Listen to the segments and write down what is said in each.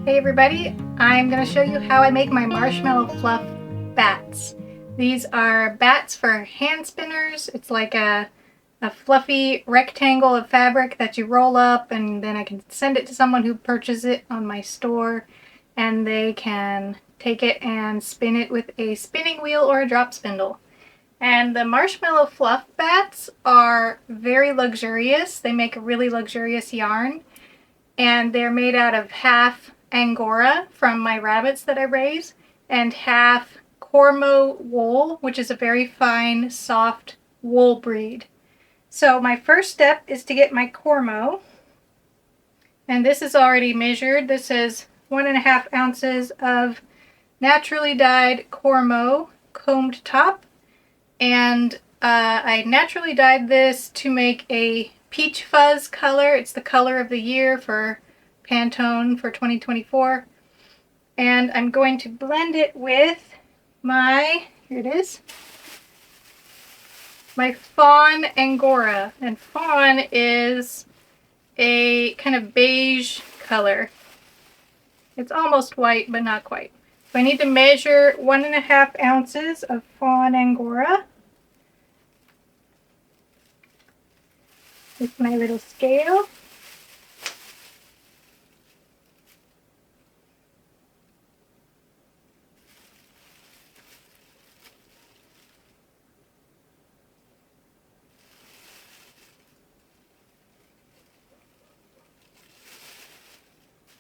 Hey everybody, I'm going to show you how I make my marshmallow fluff bats. These are bats for hand spinners. It's like a fluffy rectangle of fabric that you roll up, and then I can send it to someone who purchases it on my store, and they can take it and spin it with a spinning wheel or a drop spindle. And the marshmallow fluff bats are very luxurious. They make a really luxurious yarn, and they're made out of half Angora from my rabbits that I raise and half Cormo wool, which is a very fine, soft wool breed. So my first step is to get my Cormo, and this is already measured. This is 1.5 ounces of naturally dyed Cormo combed top, and I naturally dyed this to make a peach fuzz color. It's the color of the year for Pantone for 2024. And I'm going to blend it with my, here it is, my Fawn Angora. And Fawn is a kind of beige color. It's almost white, but not quite. So I need to measure 1.5 ounces of Fawn Angora with my little scale.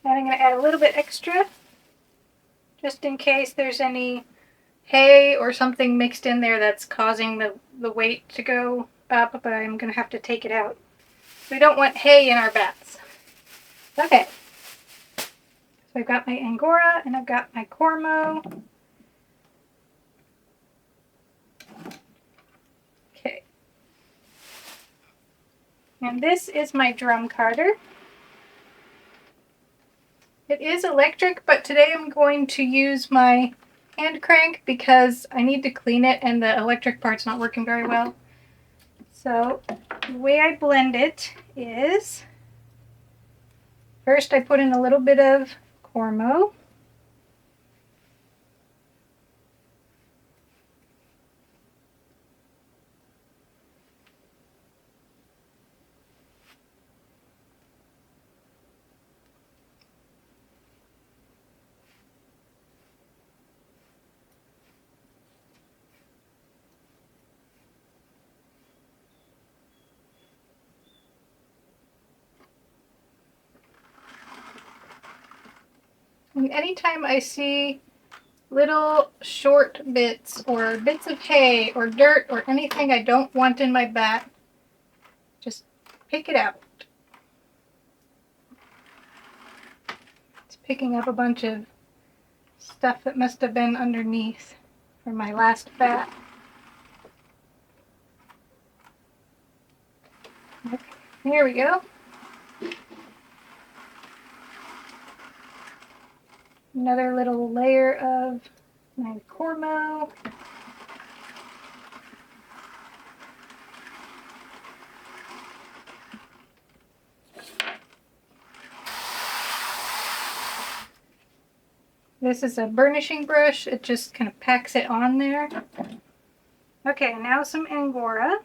And I'm going to add a little bit extra, just in case there's any hay or something mixed in there that's causing the weight to go up, but I'm going to have to take it out. We don't want hay in our bats. Okay. So I've got my Angora and I've got my Cormo. Okay. And this is my drum carder. It is electric, but today I'm going to use my hand crank because I need to clean it and the electric part's not working very well. So the way I blend it is, first I put in a little bit of Cormo. And anytime I see little short bits or bits of hay or dirt or anything I don't want in my bat, just pick it out. It's picking up a bunch of stuff that must have been underneath from my last bat. Okay, here we go. Another little layer of my Cormo. This is a burnishing brush. It just kind of packs it on there. Okay, now some Angora.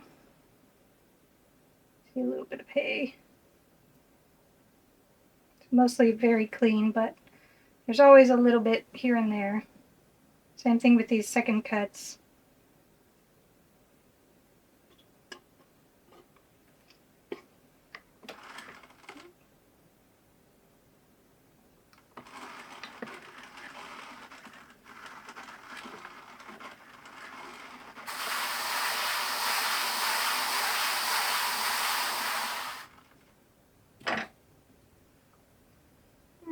See a little bit of hay. It's mostly very clean, but there's always a little bit here and there. Same thing with these second cuts.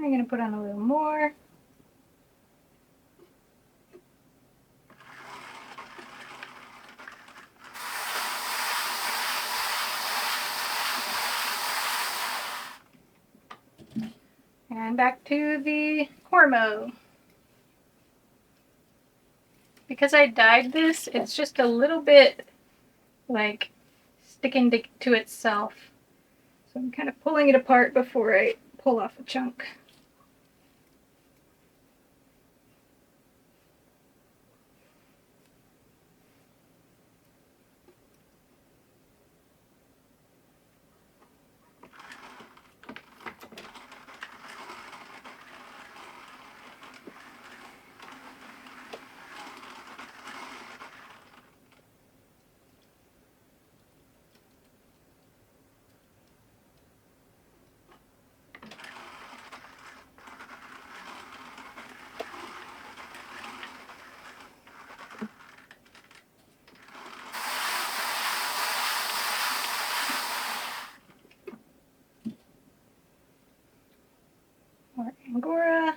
I'm going to put on a little more. And back to the Cormo. Because I dyed this, it's just a little bit like sticking to itself. So I'm kind of pulling it apart before I pull off a chunk. Angora.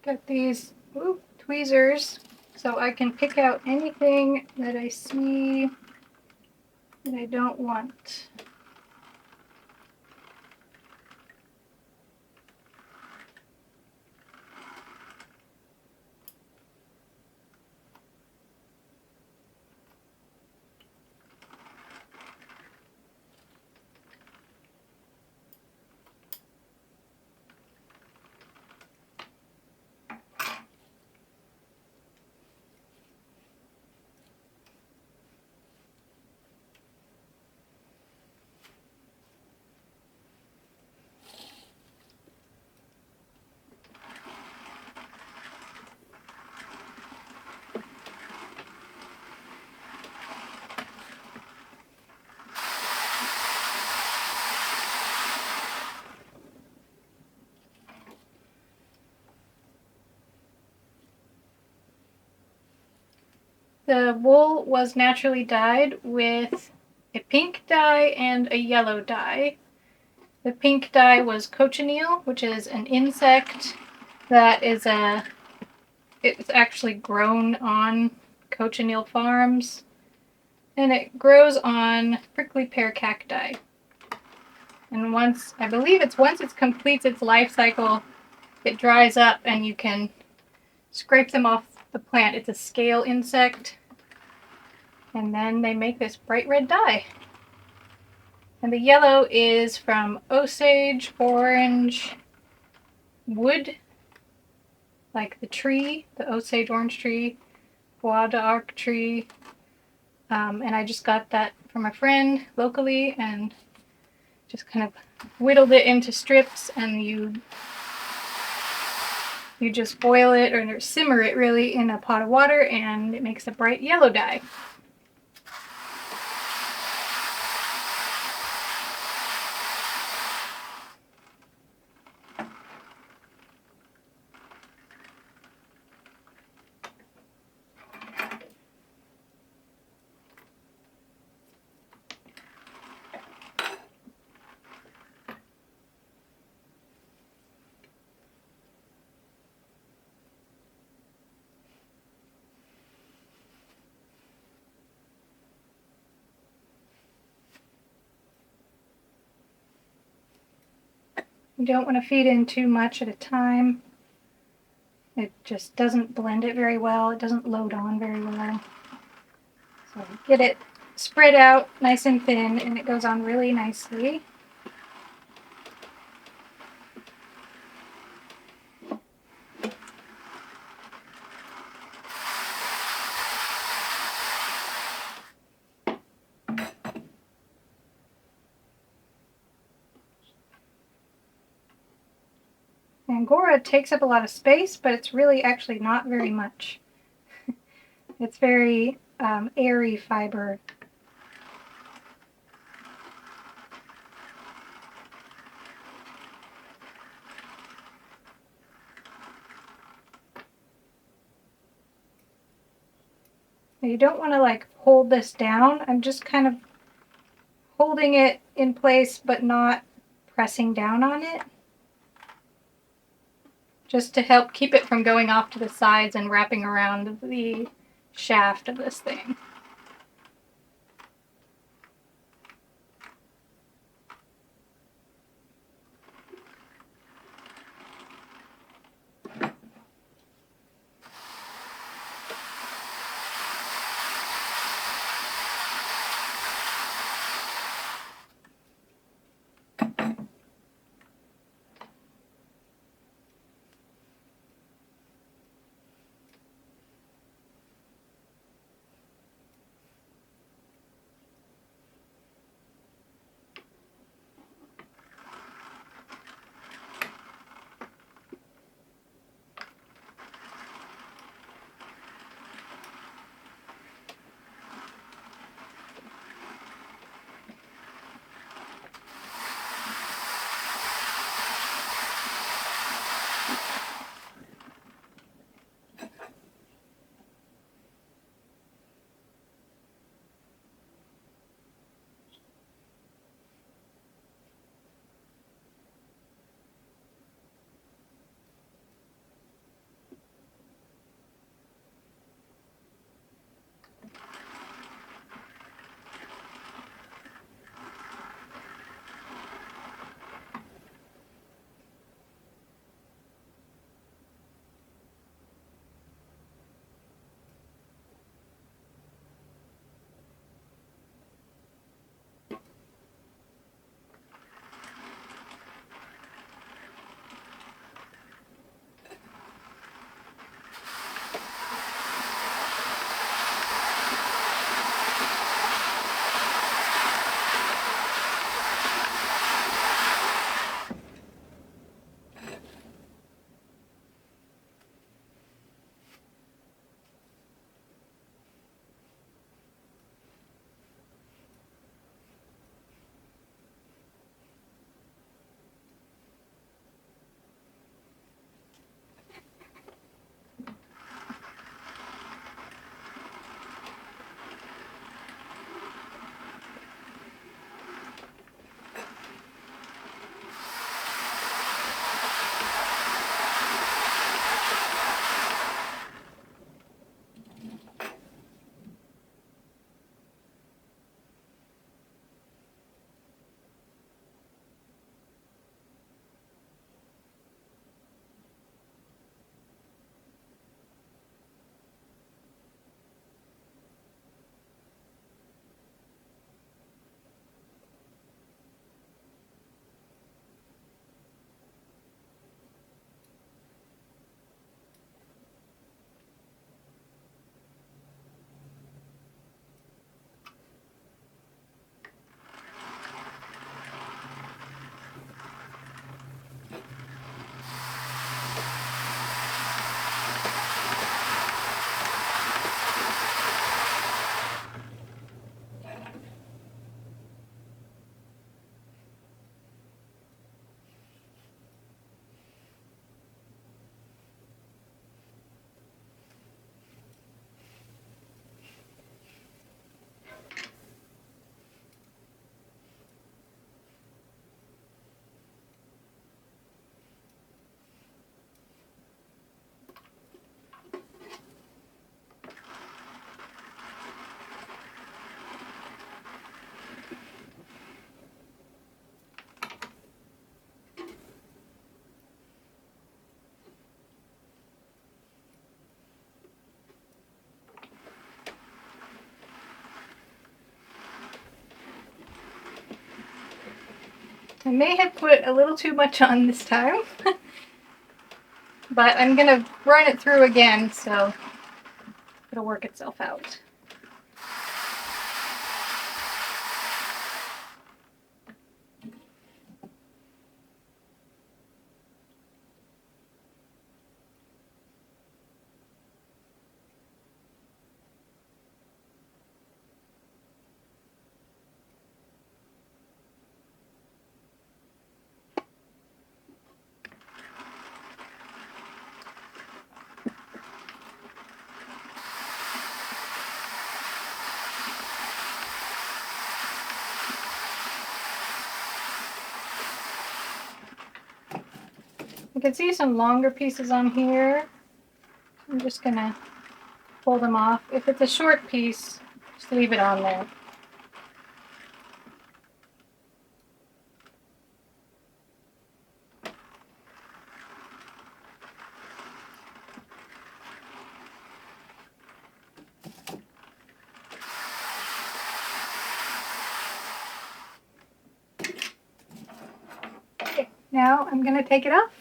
Got these tweezers so I can pick out anything that I see that I don't want. The wool was naturally dyed with a pink dye and a yellow dye. The pink dye was cochineal, which is an insect that is it's actually grown on cochineal farms, and it grows on prickly pear cacti. And once it completes its life cycle, it dries up and you can scrape them off the plant. It's a scale insect. And then they make this bright red dye. And the yellow is from Osage, orange, wood, like the tree, the Osage orange tree, bois d'arc tree. And I just got that from a friend locally and just kind of whittled it into strips, and you just boil it or simmer it really in a pot of water, and it makes a bright yellow dye. You don't want to feed in too much at a time. It just doesn't blend it very well. It doesn't load on very well. So get it spread out nice and thin, and it goes on really nicely. Angora takes up a lot of space, but it's really actually not very much. It's very airy fiber. Now you don't want to like hold this down. I'm just kind of holding it in place but not pressing down on it, just to help keep it from going off to the sides and wrapping around the shaft of this thing. I may have put a little too much on this time, but I'm going to run it through again, so it'll work itself out. You can see some longer pieces on here. I'm just going to pull them off. If it's a short piece, just leave it on there. Okay, now I'm going to take it off.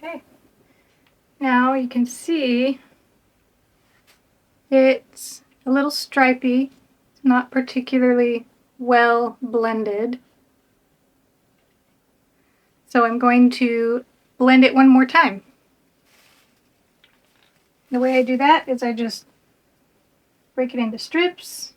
Okay, now you can see it's a little stripy. It's not particularly well blended. So I'm going to blend it one more time. The way I do that is I just break it into strips.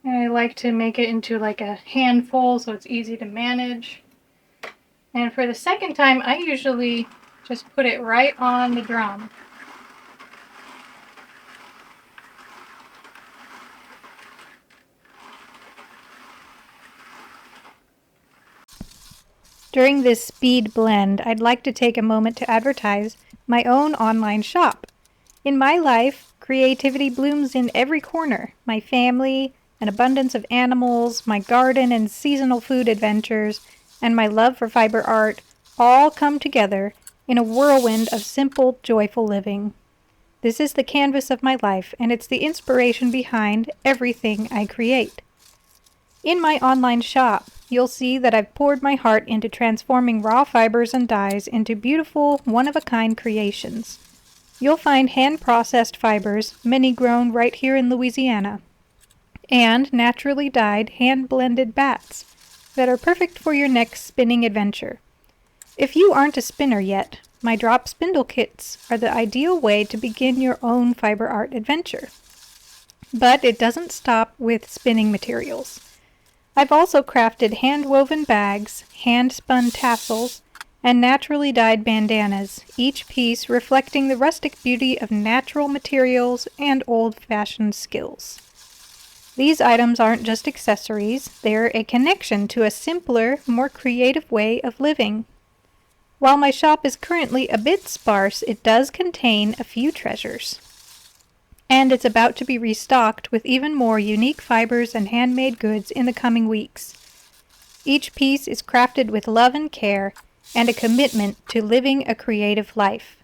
And I like to make it into like a handful so it's easy to manage. And for the second time, I usually just put it right on the drum. During this speed blend, I'd like to take a moment to advertise my own online shop. In my life, creativity blooms in every corner. My family, an abundance of animals, my garden and seasonal food adventures, and my love for fiber art all come together in a whirlwind of simple, joyful living. This is the canvas of my life, and it's the inspiration behind everything I create. In my online shop, you'll see that I've poured my heart into transforming raw fibers and dyes into beautiful, one-of-a-kind creations. You'll find hand-processed fibers, many grown right here in Louisiana, and naturally dyed, hand-blended bats that are perfect for your next spinning adventure. If you aren't a spinner yet, my drop spindle kits are the ideal way to begin your own fiber art adventure. But it doesn't stop with spinning materials. I've also crafted hand-woven bags, hand-spun tassels, and naturally dyed bandanas, each piece reflecting the rustic beauty of natural materials and old-fashioned skills. These items aren't just accessories, they're a connection to a simpler, more creative way of living. While my shop is currently a bit sparse, it does contain a few treasures. And it's about to be restocked with even more unique fibers and handmade goods in the coming weeks. Each piece is crafted with love and care and a commitment to living a creative life.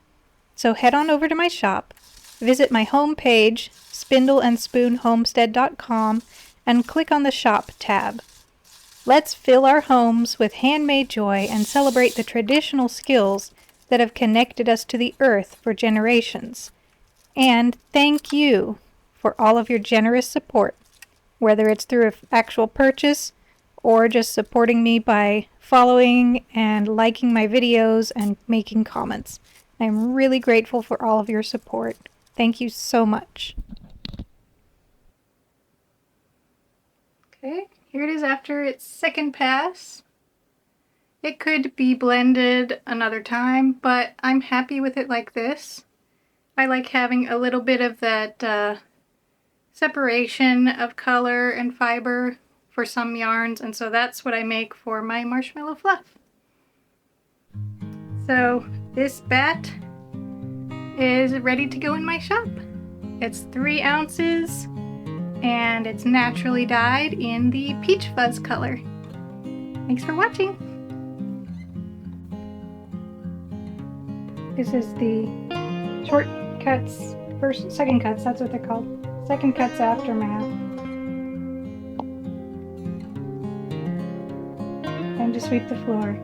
So head on over to my shop, visit my homepage, spindleandspoonhomestead.com, and click on the Shop tab. Let's fill our homes with handmade joy and celebrate the traditional skills that have connected us to the earth for generations. And thank you for all of your generous support, whether it's through an actual purchase or just supporting me by following and liking my videos and making comments. I'm really grateful for all of your support. Thank you so much. Okay, here it is after its second pass. It could be blended another time, but I'm happy with it like this. I like having a little bit of that separation of color and fiber for some yarns, and so that's what I make for my marshmallow fluff. So this bat is ready to go in my shop. It's 3 ounces and it's naturally dyed in the peach fuzz color. Thanks for watching. This is the shortcuts, second cuts, that's what they're called. Second cuts aftermath. Time to sweep the floor.